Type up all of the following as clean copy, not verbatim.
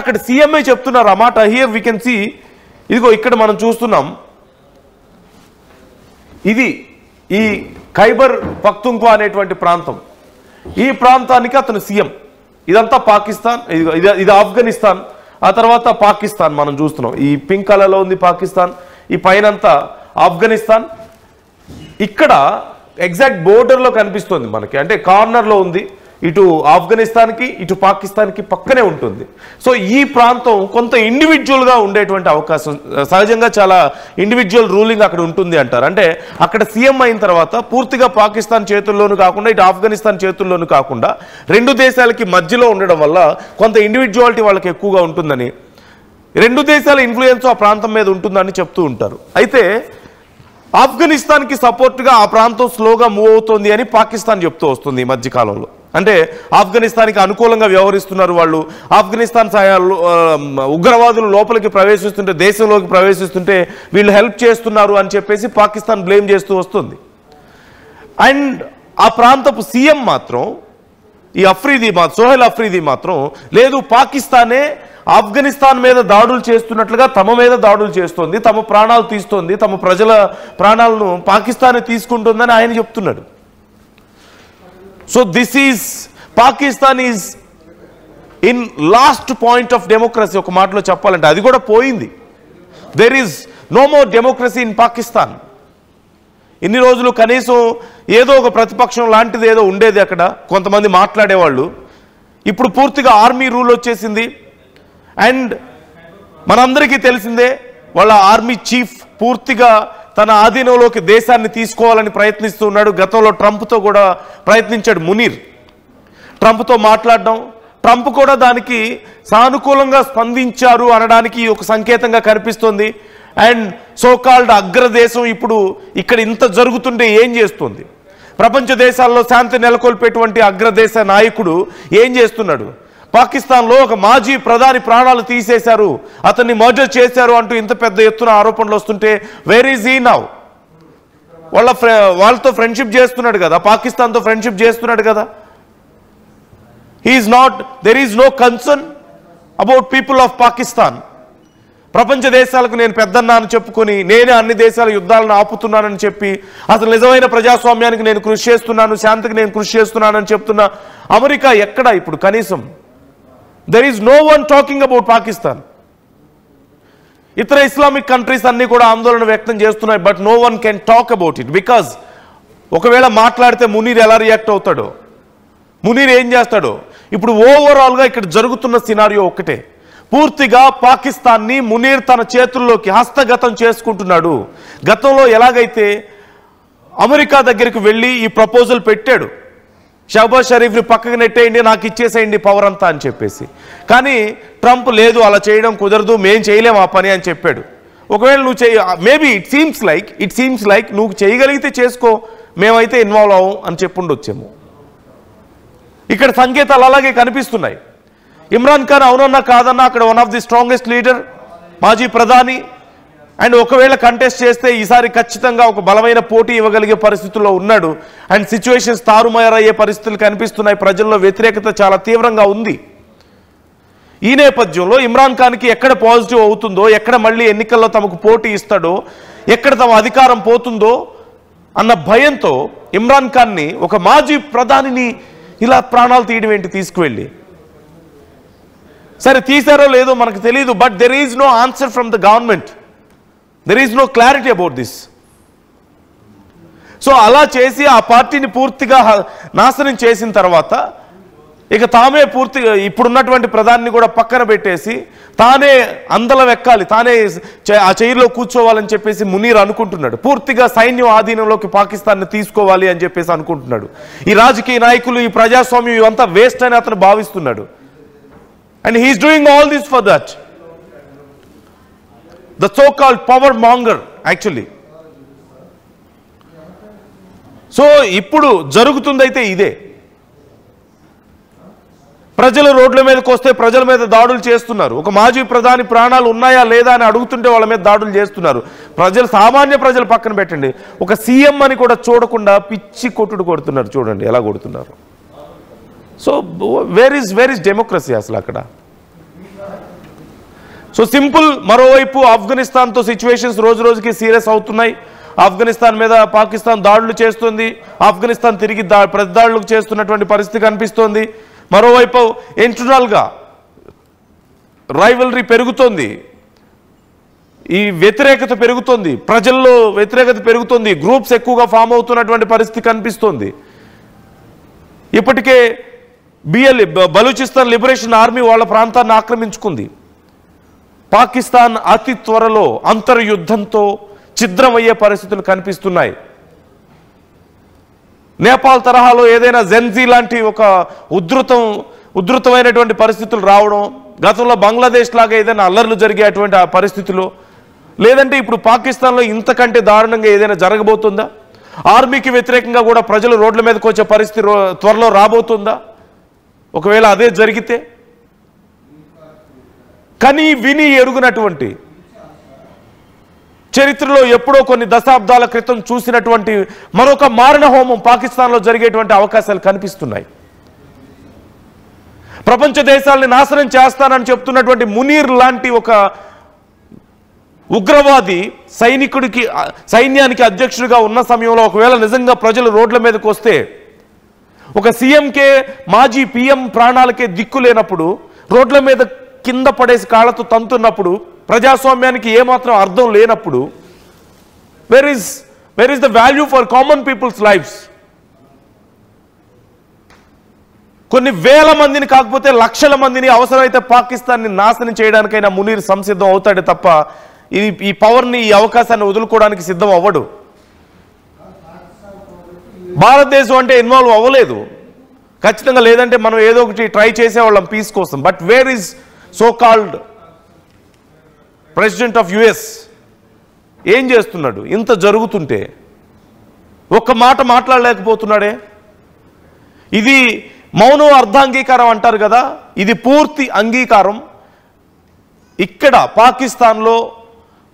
అక్కడ సీఎంఏ చెప్తున్నారు ఆ మాట. హియర్ వీ కెన్ సీ, ఇదిగో ఇక్కడ మనం చూస్తున్నాం, ఇది ఈ ఖైబర్ పఖ్తుంఖ్వా అనేటువంటి ప్రాంతం. ఈ ప్రాంతానికి అతను సీఎం. ఇదంతా పాకిస్తాన్, ఇది ఆఫ్ఘనిస్తాన్, ఆ తర్వాత పాకిస్తాన్ మనం చూస్తున్నాం. ఈ పింక్ కలర్లో ఉంది పాకిస్తాన్, ఈ పైనంతా ఆఫ్ఘనిస్తాన్. ఇక్కడ ఎగ్జాక్ట్ బోర్డర్లో కనిపిస్తుంది మనకి, అంటే కార్నర్లో ఉంది. ఇటు ఆఫ్ఘనిస్తాన్కి ఇటు పాకిస్తాన్కి పక్కనే ఉంటుంది. సో ఈ ప్రాంతం కొంత ఇండివిజువల్గా ఉండేటువంటి అవకాశం, సహజంగా చాలా ఇండివిజువల్ రూలింగ్ అక్కడ ఉంటుంది అంటారు. అంటే అక్కడ సీఎం అయిన తర్వాత పూర్తిగా పాకిస్తాన్ చేతుల్లోనూ కాకుండా ఇటు ఆఫ్ఘనిస్తాన్ చేతుల్లోనూ కాకుండా రెండు దేశాలకి మధ్యలో ఉండడం వల్ల కొంత ఇండివిజువాలిటీ వాళ్ళకి ఎక్కువగా ఉంటుందని, రెండు దేశాల ఇన్ఫ్లుయెన్స్ ఆ ప్రాంతం మీద ఉంటుందని చెప్తూ ఉంటారు. అయితే ఆఫ్ఘనిస్తాన్కి సపోర్ట్గా ఆ ప్రాంతం స్లోగా మూవ్ అవుతుంది అని పాకిస్తాన్ చెప్తూ వస్తుంది ఈ మధ్యకాలంలో. అంటే ఆఫ్ఘనిస్తాన్కి అనుకూలంగా వ్యవహరిస్తున్నారు వాళ్ళు, ఆఫ్ఘనిస్తాన్ ఉగ్రవాదులు లోపలికి ప్రవేశిస్తుంటే, దేశంలోకి ప్రవేశిస్తుంటే వీళ్ళు హెల్ప్ చేస్తున్నారు అని చెప్పేసి పాకిస్తాన్ బ్లేమ్ చేస్తూ వస్తుంది. అండ్ ఆ ప్రాంతపు సీఎం మాత్రం, ఈ సోహెల్ అఫ్రీది మాత్రం లేదు, పాకిస్తానే ఆఫ్ఘనిస్తాన్ మీద దాడులు చేస్తున్నట్లుగా తమ మీద దాడులు చేస్తోంది, తమ ప్రాణాలు తీస్తోంది, తమ ప్రజల ప్రాణాలను పాకిస్తానే తీసుకుంటుందని ఆయన చెప్తున్నాడు. So this is Pakistan is in last point of democracy. ఒక మాటలో చెప్పాలంటే అది కూడా పోయింది. There is no more democracy in Pakistan. ఇన్ని రోజులు కనీసం ఏదో ఒక ప్రతిపక్షం లాంటిది ఏదో ఉండేది అక్కడ, కొంతమంది మాట్లాడేవాళ్ళు. ఇప్పుడు పూర్తిగా ఆర్మీ రూల్ వచ్చేసింది. అండ్ మనందరికీ తెలిసిందే, వాళ్ళ ఆర్మీ చీఫ్ పూర్తిగా తన ఆధీనంలోకి దేశాన్ని తీసుకోవాలని ప్రయత్నిస్తూ ఉన్నాడు. గతంలో ట్రంప్తో కూడా ప్రయత్నించాడు మునీర్, ట్రంప్తో మాట్లాడడం. ట్రంప్ కూడా దానికి సానుకూలంగా స్పందించారు అనడానికి ఒక సంకేతంగా కనిపిస్తోంది. అండ్ సోకాల్డ్ అగ్రదేశం ఇప్పుడు ఇక్కడ ఇంత జరుగుతుంటే ఏం చేస్తుంది? ప్రపంచ దేశాల్లో శాంతి నెలకొల్పేటువంటి అగ్రదేశ నాయకుడు ఏం చేస్తున్నాడు? పాకిస్తాన్లో ఒక మాజీ ప్రధాని ప్రాణాలు తీసేశారు, అతన్ని మర్డర్ చేశారు అంటూ ఇంత పెద్ద ఎత్తున ఆరోపణలు వస్తుంటే వేర్ ఈజ్ హీ నౌ? వాళ్ళతో ఫ్రెండ్షిప్ చేస్తున్నాడు కదా, పాకిస్తాన్తో ఫ్రెండ్షిప్ చేస్తున్నాడు కదా. There is no concern about people of Pakistan. ప్రపంచ దేశాలకు నేను పెద్దన్నా అని చెప్పుకొని, నేనే అన్ని దేశాల యుద్ధాలను ఆపుతున్నానని చెప్పి, అసలు నిజమైన ప్రజాస్వామ్యానికి నేను కృషి చేస్తున్నాను, శాంతికి నేను కృషి చేస్తున్నానని చెప్తున్న అమెరికా ఎక్కడ ఇప్పుడు కనీసం? There is no one talking about Pakistan. ఇతర ఇస్లామిక్ కంట్రీస్ అన్ని కూడా ఆందోళన వ్యక్తం చేస్తున్నాయి, but no one can talk about it. Because ఒకవేళ మాట్లాడితే మునీర్ ఎలా రియాక్ట్ అవుతాడో, మునీర్ ఏం చేస్తాడో. ఇప్పుడు ఓవరాల్గా ఇక్కడ జరుగుతున్న సినారియో ఒక్కటే, పూర్తిగా పాకిస్తాన్ని మునీర్ తన చేతుల్లోకి హస్తగతం చేసుకుంటున్నాడు. గతంలో ఎలాగైతే అమెరికా దగ్గరికి వెళ్ళి ఈ ప్రపోజల్ పెట్టాడు, షహబాజ్ షరీఫ్ని పక్కకు నెట్టేయండి, నాకు ఇచ్చేసేయండి పవర్ అంతా అని చెప్పేసి. కానీ ట్రంప్ లేదు, అలా చేయడం కుదరదు, మేం చేయలేం ఆ పని అని చెప్పాడు. ఒకవేళ నువ్వు మేబీ ఇట్ సీమ్స్ లైక్ నువ్వు చేయగలిగితే చేసుకో, మేమైతే ఇన్వాల్వ్ అవ్వం అని చెప్పుండొచ్చేమో. ఇక్కడ సంకేతాలు అలాగే కనిపిస్తున్నాయి. ఇమ్రాన్ ఖాన్ అవునన్నా కాదన్నా అక్కడ one of the strongest leader, మాజీ ప్రధాని. అండ్ ఒకవేళ కంటెస్ట్ చేస్తే ఈసారి ఖచ్చితంగా ఒక బలమైన పోటీ ఇవ్వగలిగే పరిస్థితుల్లో ఉన్నాడు. అండ్ సిచ్యువేషన్స్ తారుమారయ్యే పరిస్థితులు కనిపిస్తున్నాయి, ప్రజల్లో వ్యతిరేకత చాలా తీవ్రంగా ఉంది. ఈ నేపథ్యంలో ఇమ్రాన్ ఖాన్కి ఎక్కడ పాజిటివ్ అవుతుందో, ఎక్కడ మళ్ళీ ఎన్నికల్లో తమకు పోటీ ఇస్తాడో, ఎక్కడ తమ అధికారం పోతుందో అన్న భయంతో ఇమ్రాన్ ఖాన్ని, ఒక మాజీ ప్రధానిని ఇలా ప్రాణాలు తీయడం ఏంటి తీసుకువెళ్ళి? సరే తీశారో లేదో మనకు తెలియదు, but there is no answer from the government, there is no clarity about this. So అలా చేసి ఆ పార్టీని పూర్తిగా నాశనం చేసిన తర్వాత ఇక తామే పూర్తిగా ఇప్పుడున్నటువంటి ప్రధాని కూడా పక్కన పెట్టేసి తానే అందలం ఎక్కాలి, తానే ఆ చైర్లో కూర్చోవాలని చెప్పేసి మునీర్ అనుకుంటున్నాడు. పూర్తిగా సైన్యం ఆధీనంలోకి పాకిస్తాన్ని తీసుకోవాలి అని చెప్పేసి అనుకుంటున్నాడు. ఈ రాజకీయ నాయకులు, ఈ ప్రజాస్వామ్యం ఇవంతా వేస్ట్ అని అతను భావిస్తున్నాడు. And he is doing all this for that. The so-called power monger actually. So ఇప్పుడు జరుగుతుందైతే ఇదే. ప్రజలు రోడ్ల మీదకి వస్తే ప్రజల మీద దాడులు చేస్తున్నారు. ఒక మాజీ ప్రధాని ప్రాణాలు ఉన్నాయా లేదా అని అడుగుతుంటే వాళ్ళ మీద దాడులు చేస్తున్నారు. ప్రజలు, సామాన్య ప్రజలు పక్కన పెట్టండి, ఒక సీఎం అని కూడా చూడకుండా పిచ్చి కొట్టుడు కొడుతున్నారు. చూడండి ఎలా కొడుతున్నారు. సో వేర్ ఇస్ డెమోక్రసీ అసలు అక్కడ? So simple. మరోవైపు ఆఫ్ఘనిస్తాన్తో సిచ్యువేషన్స్ రోజు రోజుకి సీరియస్ అవుతున్నాయి. ఆఫ్ఘనిస్తాన్ మీద పాకిస్తాన్ దాడులు చేస్తుంది. ఆఫ్ఘనిస్తాన్ తిరిగి ప్రతిదాడులకు చేస్తున్నటువంటి పరిస్థితి కనిపిస్తోంది. మరోవైపు ఇంటర్నల్గా రైవలరీ పెరుగుతోంది, ఈ వ్యతిరేకత పెరుగుతోంది, ప్రజల్లో వ్యతిరేకత పెరుగుతోంది, గ్రూప్స్ ఎక్కువగా ఫామ్ అవుతున్నటువంటి పరిస్థితి కనిపిస్తోంది. ఇప్పటికే బలూచిస్తాన్ లిబరేషన్ ఆర్మీ వాళ్ళ ప్రాంతాన్ని ఆక్రమించుకుంది. పాకిస్తాన్ అతి త్వరలో అంతర్యుద్ధంతో ఛిద్రమయ్యే పరిస్థితులు కనిపిస్తున్నాయి. నేపాల్ తరహాలో ఏదైనా జెన్జీ లాంటి ఒక ఉధృతమైనటువంటి పరిస్థితులు రావడం, గతంలో బంగ్లాదేశ్ లాగా ఏదైనా అల్లర్లు జరిగేటువంటి ఆ పరిస్థితులు, లేదంటే ఇప్పుడు పాకిస్తాన్లో ఇంతకంటే దారుణంగా ఏదైనా జరగబోతుందా? ఆర్మీకి వ్యతిరేకంగా కూడా ప్రజలు రోడ్ల మీదకి వచ్చే పరిస్థితి త్వరలో రాబోతుందా? ఒకవేళ అదే జరిగితే కని విని ఎరుగునటువంటి, చరిత్రలో ఎప్పుడో కొన్ని దశాబ్దాల క్రితం చూసినటువంటి మరొక మారణ హోమం పాకిస్తాన్లో జరిగేటువంటి అవకాశాలు కనిపిస్తున్నాయి. ప్రపంచ దేశాలని నాశనం చేస్తానని చెప్తున్నటువంటి మునీర్ లాంటి ఒక ఉగ్రవాది సైన్యానికి అధ్యక్షుడిగా ఉన్న సమయంలో ఒకవేళ నిజంగా ప్రజలు రోడ్ల మీదకి వస్తే, ఒక సీఎంకే మాజీ పిఎం ప్రాణాలకే దిక్కు లేనప్పుడు, రోడ్ల మీద కింద పడేసి కాళ్ళతో తంతున్నప్పుడు, ప్రజాస్వామ్యానికి ఏమాత్రం అర్థం లేనప్పుడు, where is the value for common people's lifes? కొన్ని వేల మందిని కాకపోతే లక్షల మందిని అవసరమైతే పాకిస్తాన్ని నాశనం చేయడానికైనా మునీర్ సంసిద్ధం అవుతాడే తప్ప ఈ పవర్ని, ఈ అవకాశాన్ని వదులుకోవడానికి సిద్ధం అవ్వడు. భారతదేశం అంటే ఇన్వాల్వ్ అవ్వలేదు ఖచ్చితంగా, లేదంటే మనం ఏదో ఒకటి ట్రై చేసేవాళ్ళం పీస్ కోసం. But where is so called president of US? ఏం చేస్తున్నాడు? ఇంత జరుగుతుంటే ఒక్క మాట మాట్లాడలేకపోతున్నాడే. ఇది మౌనం అర్ధాంగీకారం అంటారు కదా, ఇది పూర్తి అంగీకారం. ఇక్కడ పాకిస్తాన్లో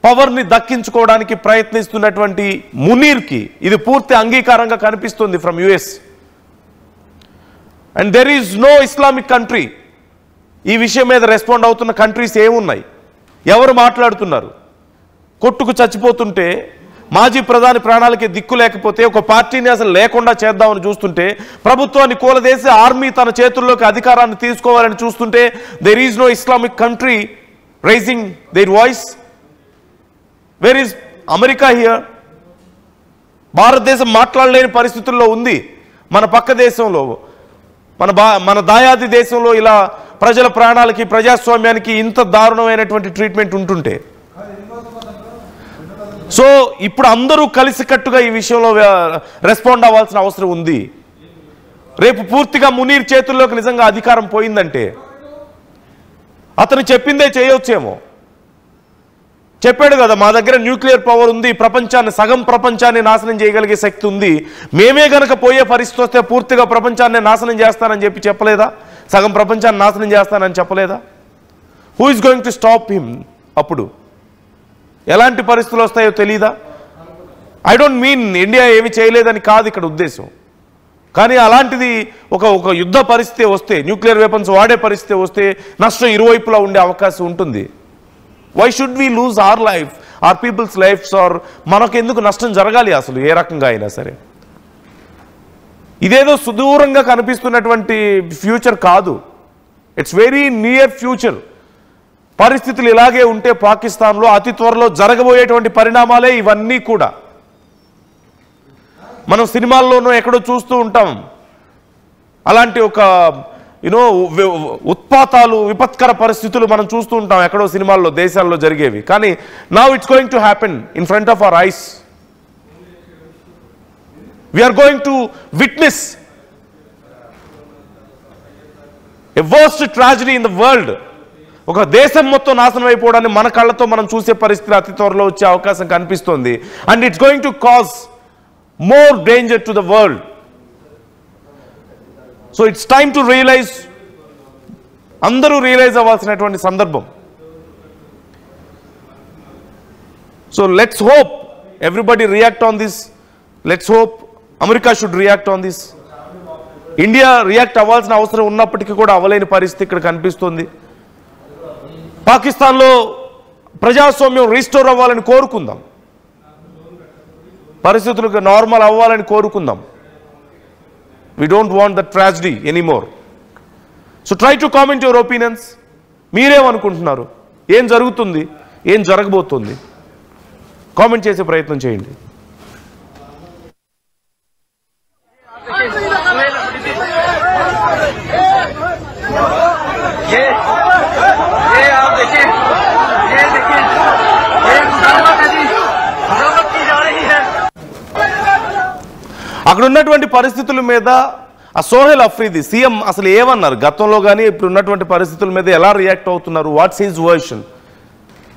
పవర్ని దక్కించుకోవడానికి ప్రయత్నిస్తున్నటువంటి మునీర్కి ఇది పూర్తి అంగీకారంగా కనిపిస్తుంది from US. And there is no Islamic country. ఈ విషయం మీద రెస్పాండ్ అవుతున్న కంట్రీస్ ఏమున్నాయి? ఎవరు మాట్లాడుతున్నారు? కొట్టుకు చచ్చిపోతుంటే, మాజీ ప్రధాని ప్రాణాలకి దిక్కు లేకపోతే, ఒక పార్టీని అసలు లేకుండా చేద్దామని చూస్తుంటే, ప్రభుత్వాన్ని కూలదేసి ఆర్మీ తన చేతుల్లోకి అధికారాన్ని తీసుకోవాలని చూస్తుంటే, there is no Islamic country raising their voice. Where is America here? భారతదేశం మాట్లాడలేని పరిస్థితుల్లో ఉంది. మన పక్క దేశంలో, మన దాయాది దేశంలో ఇలా ప్రజల ప్రాణాలకి, ప్రజాస్వామ్యానికి ఇంత దారుణమైనటువంటి ట్రీట్మెంట్ ఉంటుంటే, సో ఇప్పుడు అందరూ కలిసికట్టుగా ఈ విషయంలో రెస్పాండ్ అవ్వాల్సిన అవసరం ఉంది. రేపు పూర్తిగా మునీర్ చేతుల్లోకి నిజంగా అధికారం పోయిందంటే అతను చెప్పిందే చేయొచ్చేమో. చెప్పాడు కదా, మా దగ్గర న్యూక్లియర్ పవర్ ఉంది, ప్రపంచాన్ని, సగం ప్రపంచాన్ని నాశనం చేయగలిగే శక్తి ఉంది, మేమే గనక పోయే పరిస్థితి వస్తే పూర్తిగా ప్రపంచాన్ని నాశనం చేస్తానని చెప్పలేదా? సగం ప్రపంచాన్ని నాశనం చేస్తానని చెప్పలేదా? Who is going to stop him? అప్పుడు ఎలాంటి పరిస్థితులు వస్తాయో తెలీదా? ఐ డోంట్ మీన్ ఇండియా ఏమి చేయలేదని కాదు ఇక్కడ ఉద్దేశం. కానీ అలాంటిది ఒక యుద్ధ పరిస్థితి వస్తే, న్యూక్లియర్ వెపన్స్ వాడే పరిస్థితి వస్తే నష్టం ఇరువైపులా ఉండే అవకాశం ఉంటుంది. Why should we lose our life, our people's lifes? Or మనకెందుకు నష్టం జరగాలి అసలు ఏ రకంగా అయినా సరే? ఇదేదో సుదూరంగా కనిపిస్తున్నటువంటి ఫ్యూచర్ కాదు, ఇట్స్ వెరీ నియర్ ఫ్యూచర్. పరిస్థితులు ఇలాగే ఉంటే పాకిస్తాన్లో అతి త్వరలో జరగబోయేటువంటి పరిణామాలే ఇవన్నీ కూడా. మనం సినిమాల్లోనూ ఎక్కడో చూస్తూ ఉంటాం అలాంటి ఒక ఉత్పాతాలు, విపత్కర పరిస్థితులు మనం చూస్తూ ఉంటాం ఎక్కడో సినిమాల్లో, దేశాల్లో జరిగేవి. కానీ now it's going to happen in front of our eyes. We are going to witness a worst tragedy in the world. ఒక దేశం మొత్తం నాశనం అయిపోవడాన్ని మన కళ్ళతో మనం చూసే పరిస్థితి అతి త్వరలో వచ్చే అవకాశం కనిపిస్తుంది. And it's going to cause more danger to the world. So it's time to realise, అందరూ రియలైజ్ అవ్వాల్సినటువంటి సందర్భం. So let's hope everybody react on this. Let's hope America should react on this. India react అవ్వాల్సిన అవసరం ఉన్నప్పటికీ కూడా అవ్వలేని పరిస్థితి ఇక్కడ కనిపిస్తుంది. పాకిస్తాన్లో ప్రజాస్వామ్యం రీస్టోర్ అవ్వాలని కోరుకుందాం, పరిస్థితులకు నార్మల్ అవ్వాలని కోరుకుందాం. We don't want the tragedy anymore. So try to comment your opinions. మీరేమనుకుంటున్నారు, ఏం జరుగుతుంది, ఏం జరగబోతుంది, కామెంట్ చేసే ప్రయత్నం చేయండి. అక్కడ ఉన్నటువంటి పరిస్థితుల మీద ఆ సోహెల్ అఫ్రీది సీఎం అసలు ఏమన్నారు, గతంలో కానీ ఇప్పుడు ఉన్నటువంటి పరిస్థితుల మీద ఎలా రియాక్ట్ అవుతున్నారు, వాట్స్ హిజ్ వర్షన్,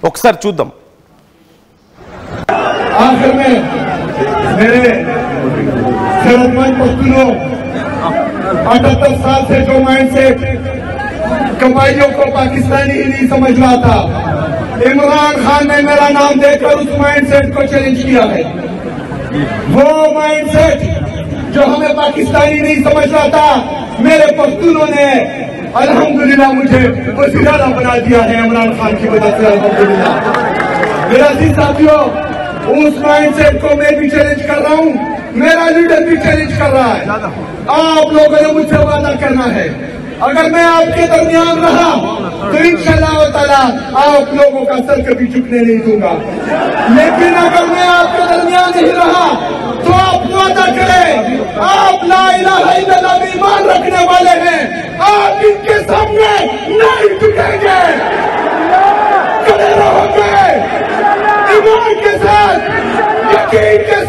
ఒకసారి చూద్దాం. आखिर में मेरे सेहतमंद पख्तूनों 78 साल से जो माइंडसेट कमाइयों को पाकिस्तानी ही नहीं समझ रहा था, इमरान खान ने मेरा नाम देकर उस माइंडसेट को चैलेंज किया है। वो माइंडसेट जो हमें पाकिस्तानी नहीं समझ रहा था, मेरे पख्तूनों ने अल्हम्दुलिल्लाह मुझे वज़ीर आला बना दिया है इमरान खान की वजह से, अल्हम्दुलिल्लाह। मेरा साथियों, उस माइंडसेट को मैं भी चैलेंज कर रहा हूँ, मेरा लीडर भी चैलेंज कर रहा है। आप लोगों ने मुझसे वादा करना है, अगर मैं आपके दरमियान रहा तो इंशाअल्लाह ताला आप लोगों का सर कभी झुकने नहीं दूंगा। लेकिन अगर मैं आपके दरमियान नहीं रहा तो आप वादा करें, आप ला इलाहा इल्लल्लाह में ईमान रखने वाले हैं, आप इनके सामने नहीं झुकेंगे, खड़े रहोगे ईमान के साथ, यकीन के